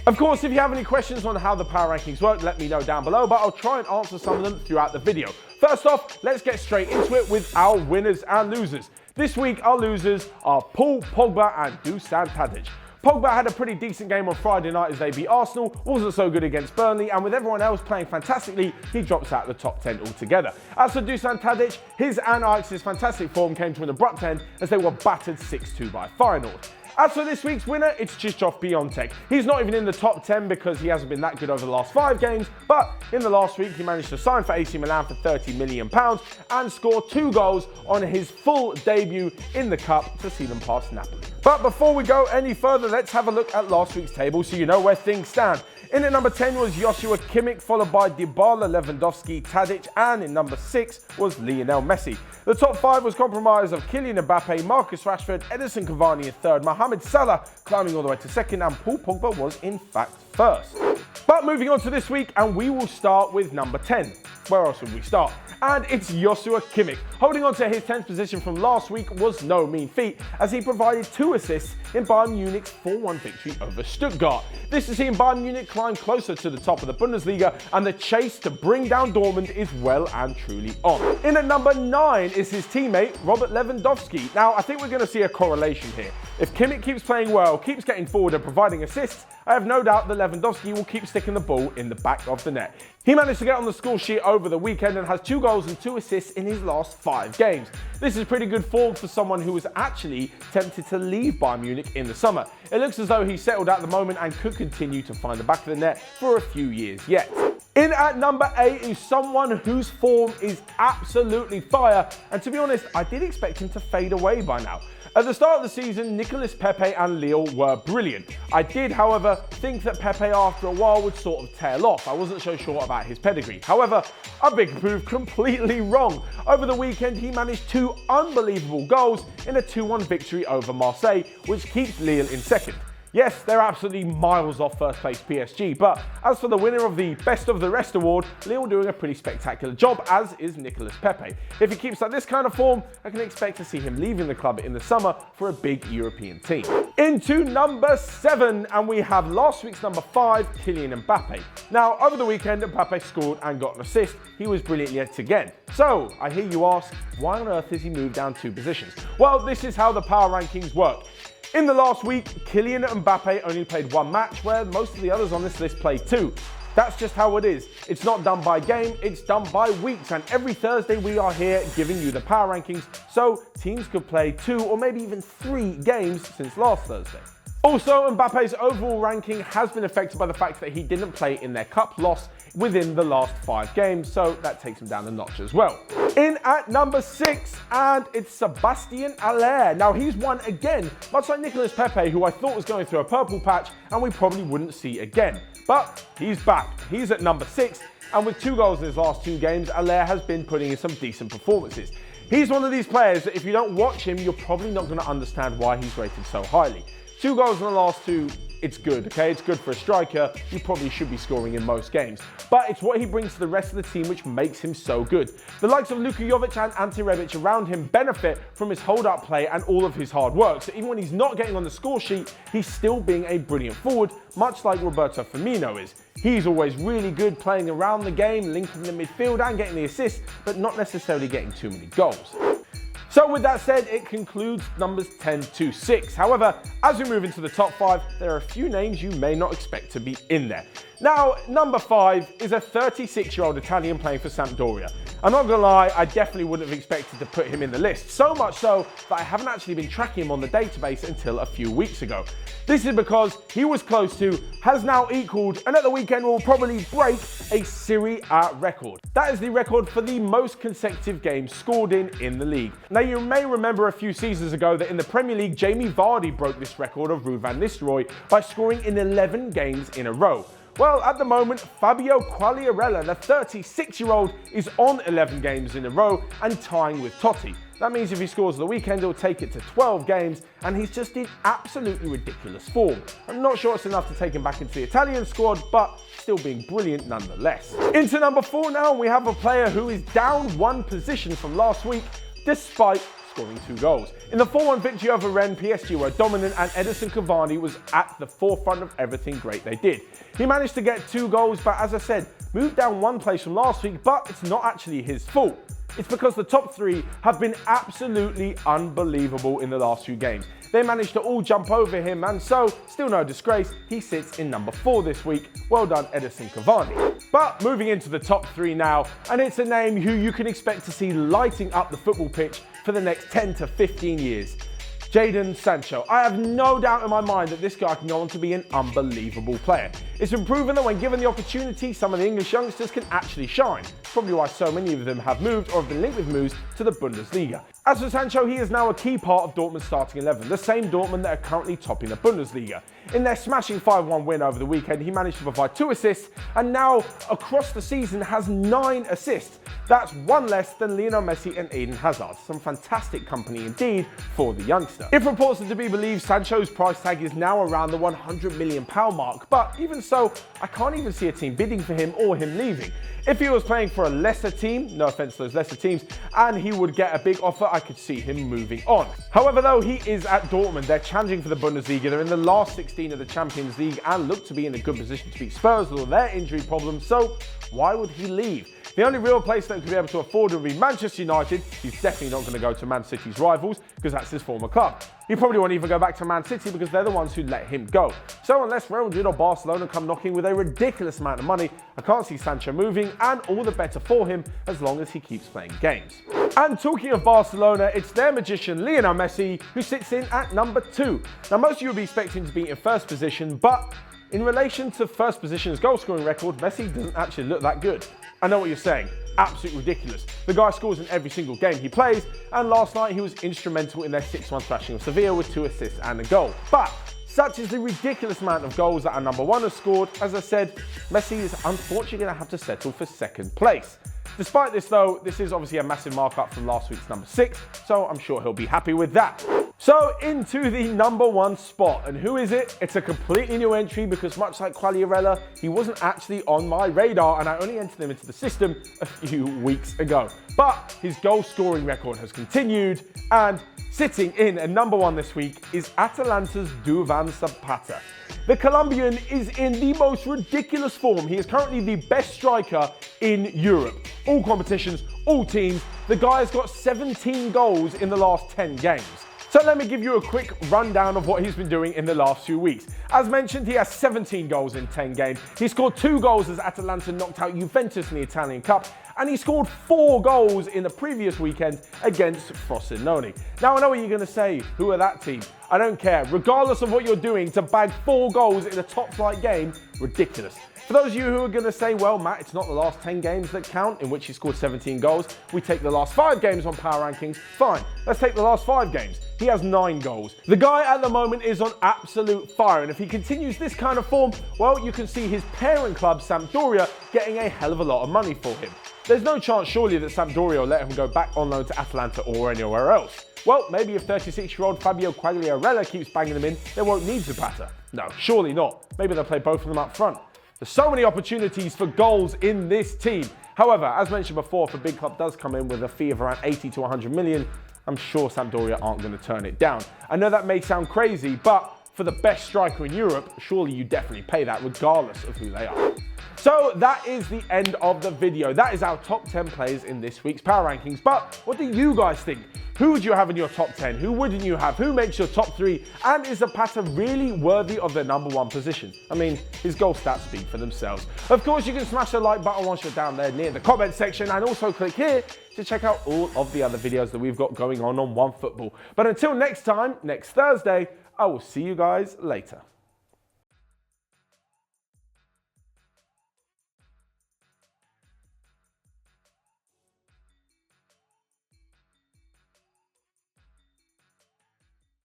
Of course, if you have any questions on how the power rankings work, let me know down below, but I'll try and answer some of them throughout the video. First off, let's get straight into it with our winners and losers. This week, our losers are Paul Pogba and Duvan Zapata. Pogba had a pretty decent game on Friday night as they beat Arsenal, wasn't so good against Burnley, and with everyone else playing fantastically, he drops out of the top 10 altogether. As for Duvan Zapata, his and Ajax's fantastic form came to an abrupt end as they were battered 6-2 by Feyenoord. As for this week's winner, it's Krzysztof Piątek. He's not even in the top 10 because he hasn't been that good over the last 5 games, but in the last week he managed to sign for AC Milan for £30 million and score 2 goals on his full debut in the Cup to see them past Napoli. But before we go any further, let's have a look at last week's table so you know where things stand. In at number 10 was Joshua Kimmich, followed by Dybala, Lewandowski, Tadic, and in number 6 was Lionel Messi. The top 5 was comprised of Kylian Mbappe, Marcus Rashford, Edinson Cavani in 3rd, Mohamed Salah climbing all the way to 2nd, and Paul Pogba was in fact 1st. But moving on to this week, and we will start with number 10. Where else would we start? And it's Joshua Kimmich. Holding on to his 10th position from last week was no mean feat, as he provided 2 assists in Bayern Munich's 4-1 victory over Stuttgart. This is seeing Bayern Munich climb closer to the top of the Bundesliga, and the chase to bring down Dortmund is well and truly on. In at number 9 is his teammate, Robert Lewandowski. Now, I think we're going to see a correlation here. If Kimmich keeps playing well, keeps getting forward and providing assists, I have no doubt that Lewandowski will keep sticking the ball in the back of the net. He managed to get on the score sheet over the weekend and has 2 goals and 2 assists in his last 5 games. This is pretty good form for someone who was actually tempted to leave Bayern Munich in the summer. It looks as though he's settled at the moment and could continue to find the back of the net for a few years yet. In at number 8 is someone whose form is absolutely fire, and to be honest, I did expect him to fade away by now. At the start of the season, Nicolas Pepe and Lille were brilliant. I did, however, think that Pepe after a while would sort of tail off. I wasn't so sure about his pedigree. However, I've been proved completely wrong. Over the weekend, he managed 2 unbelievable goals in a 2-1 victory over Marseille, which keeps Lille in 2nd. Yes, they're absolutely miles off first place PSG, but as for the winner of the Best of the Rest award, Lille doing a pretty spectacular job, as is Nicolas Pepe. If he keeps up this kind of form, I can expect to see him leaving the club in the summer for a big European team. Into number 7, and we have last week's number 5, Kylian Mbappe. Now, over the weekend, Mbappe scored and got an assist. He was brilliant yet again. So, I hear you ask, why on earth has he moved down 2 positions? Well, this is how the power rankings work. In the last week, Kylian Mbappe only played 1 match, where most of the others on this list played 2. That's just how it is. It's not done by game, it's done by weeks, and every Thursday we are here giving you the power rankings, so teams could play 2 or maybe even 3 games since last Thursday. Also, Mbappe's overall ranking has been affected by the fact that he didn't play in their cup loss within the last 5 games, so that takes him down a notch as well. In at number 6, and it's Sebastian Haller. Now, he's won again, much like Nicolas Pepe, who I thought was going through a purple patch and we probably wouldn't see again. But he's back. He's at number 6, and with 2 goals in his last 2 games, Haller has been putting in some decent performances. He's one of these players that if you don't watch him, you're probably not going to understand why he's rated so highly. 2 goals in the last 2, it's good, okay? It's good for a striker. You probably should be scoring in most games. But it's what he brings to the rest of the team which makes him so good. The likes of Luka Jovic and Ante Rebic around him benefit from his hold-up play and all of his hard work. So even when he's not getting on the score sheet, he's still being a brilliant forward, much like Roberto Firmino is. He's always really good playing around the game, linking the midfield and getting the assists, but not necessarily getting too many goals. So with that said, it concludes numbers 10 to 6. However, as we move into the top 5, there are a few names you may not expect to be in there. Now, number 5 is a 36-year-old Italian playing for Sampdoria. I'm not gonna lie, I definitely wouldn't have expected to put him in the list, so much so that I haven't actually been tracking him on the database until a few weeks ago. This is because he was close to, has now equaled, and at the weekend will probably break a Serie A record. That is the record for the most consecutive games scored in the league. Now, you may remember a few seasons ago that in the Premier League, Jamie Vardy broke this record of Ruud van Nistelrooy by scoring in 11 games in a row. Well, at the moment, Fabio Quagliarella, the 36-year-old, is on 11 games in a row and tying with Totti. That means if he scores the weekend, he'll take it to 12 games, and he's just in absolutely ridiculous form. I'm not sure it's enough to take him back into the Italian squad, but still being brilliant nonetheless. Into number 4 now, we have a player who is down 1 position from last week, despite scoring 2 goals. In the 4-1 victory over Rennes, PSG were dominant and Edinson Cavani was at the forefront of everything great they did. He managed to get 2 goals, but as I said, moved down 1 place from last week, but it's not actually his fault. It's because the top 3 have been absolutely unbelievable in the last few games. They managed to all jump over him, and so, still no disgrace, he sits in number 4 this week. Well done, Edinson Cavani. But moving into the top 3 now, and it's a name who you can expect to see lighting up the football pitch for the next 10 to 15 years. Jadon Sancho. I have no doubt in my mind that this guy can go on to be an unbelievable player. It's been proven that when given the opportunity, some of the English youngsters can actually shine. Probably why so many of them have moved or have been linked with moves to the Bundesliga. As for Sancho, he is now a key part of Dortmund's starting 11, the same Dortmund that are currently topping the Bundesliga. In their smashing 5-1 win over the weekend, he managed to provide 2 assists and now across the season has 9 assists. That's 1 less than Lionel Messi and Eden Hazard. Some fantastic company indeed for the youngster. If reports are to be believed, Sancho's price tag is now around the £100 million mark, but even so, I can't even see a team bidding for him or him leaving. If he was playing for a lesser team, no offense to those lesser teams, and he would get a big offer, I could see him moving on. However, though, he is at Dortmund. They're challenging for the Bundesliga. They're in the last 16 of the Champions League and look to be in a good position to beat Spurs with all their injury problems, so why would he leave? The only real place that could be able to afford him would be Manchester United. He's definitely not going to go to Man City's rivals because that's his former club. He probably won't even go back to Man City because they're the ones who let him go. So unless Real Madrid or Barcelona come knocking with a ridiculous amount of money, I can't see Sancho moving, and all the better for him as long as he keeps playing games. And talking of Barcelona, it's their magician Lionel Messi who sits in at number 2. Now most of you would be expecting to be in first position, but in relation to first position's goal scoring record, Messi doesn't actually look that good. I know what you're saying. Absolutely ridiculous. The guy scores in every single game he plays, and last night he was instrumental in their 6-1 thrashing of Sevilla with 2 assists and a goal. But such is the ridiculous amount of goals that our number 1 has scored. As I said, Messi is unfortunately going to have to settle for 2nd place. Despite this though, this is obviously a massive markup from last week's number 6, so I'm sure he'll be happy with that. So into the number 1 spot, and who is it? It's a completely new entry because much like Quagliarella, he wasn't actually on my radar and I only entered him into the system a few weeks ago. But his goal scoring record has continued, and sitting in at number 1 this week is Atalanta's Duvan Zapata. The Colombian is in the most ridiculous form. He is currently the best striker in Europe. All competitions, all teams. The guy has got 17 goals in the last 10 games. So let me give you a quick rundown of what he's been doing in the last few weeks. As mentioned, he has 17 goals in 10 games. He scored 2 goals as Atalanta knocked out Juventus in the Italian Cup, and he scored 4 goals in the previous weekend against Frosinone. Now I know what you're going to say, who are that team? I don't care. Regardless of what you're doing, to bag 4 goals in a top flight game, ridiculous. For those of you who are going to say, well, Matt, it's not the last 10 games that count in which he scored 17 goals. We take the last 5 games on Power Rankings. Fine, let's take the last 5 games. He has 9 goals. The guy at the moment is on absolute fire, and if he continues this kind of form, well, you can see his parent club, Sampdoria, getting a hell of a lot of money for him. There's no chance, surely, that Sampdoria will let him go back on loan to Atalanta or anywhere else. Well, maybe if 36-year-old Fabio Quagliarella keeps banging them in, they won't need Zapata. No, surely not. Maybe they'll play both of them up front. There's so many opportunities for goals in this team. However, as mentioned before, if a big club does come in with a fee of around 80 to 100 million, I'm sure Sampdoria aren't going to turn it down. I know that may sound crazy, but for the best striker in Europe, surely you definitely pay that regardless of who they are. So that is the end of the video. That is our top 10 players in this week's Power Rankings. But what do you guys think? Who would you have in your top 10? Who wouldn't you have? Who makes your top 3? And is Zapata really worthy of the number 1 position? I mean, his goal stats speak for themselves. Of course, you can smash the like button once you're down there near the comment section, and also click here to check out all of the other videos that we've got going on OneFootball. But until next time, next Thursday, I will see you guys later.